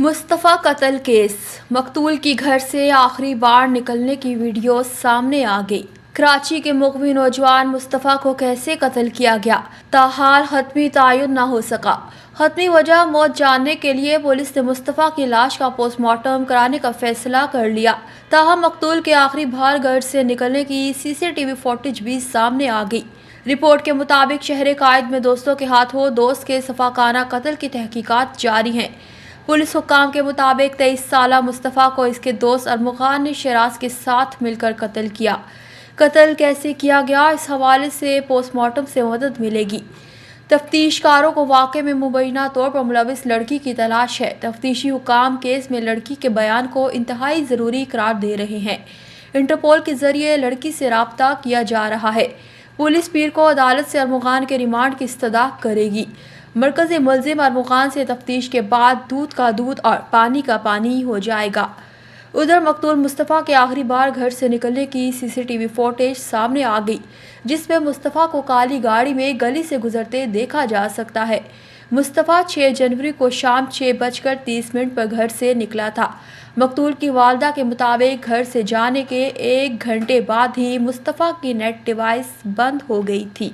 मुस्तफ़ा कत्ल केस। मकतूल की घर से आखिरी बार निकलने की वीडियो सामने आ गई। कराची के मुक़वी नौजवान मुस्तफ़ा को कैसे कत्ल किया गया, ताहाल हतमी तयन न हो सका। हतमी वजह मौत जानने के लिए पुलिस ने मुस्तफ़ा की लाश का पोस्टमार्टम कराने का फैसला कर लिया। ताहम मकतूल के आखिरी बार घर से निकलने की CCTV फुटेज भी सामने आ गई। रिपोर्ट के मुताबिक शहर कायद में दोस्तों के हाथों दोस्त के सफाकाना कत्ल की तहकीकात जारी हैं। पुलिस हुक्काम के मुताबिक 23 साला मुस्तफ़ा को इसके दोस्त अरमुगान ने शराज के साथ मिलकर कत्ल किया। कत्ल कैसे किया गया, इस हवाले से पोस्टमार्टम से मदद मिलेगी। तफ्तीशकारों को वाक़े में मुबैना तौर पर मुलविस लड़की की तलाश है। तफ्तीशी हुक्काम केस में लड़की के बयान को इंतहाई ज़रूरी करार दे रहे हैं। इंटरपोल के जरिए लड़की से रब्ता किया जा रहा है। पुलिस पीर को अदालत से अरमुगान के रिमांड की इस्तदा करेगी। मरकज़ी मुल्ज़िम अरमुगान से तफ्तीश के बाद दूध का दूध और पानी का पानी हो जाएगा। उधर मकतूल मुस्तफ़ा के आखिरी बार घर से निकलने की CCTV फुटेज सामने आ गई, जिसमें मुस्तफ़ा को काली गाड़ी में गली से गुजरते देखा जा सकता है। मुस्तफ़ा 6 जनवरी को शाम 6:30 पर घर से निकला था। मकतूल की वालदा के मुताबिक घर से जाने के 1 घंटे बाद ही मुस्तफ़ा की नेट डिवाइस बंद हो गई थी।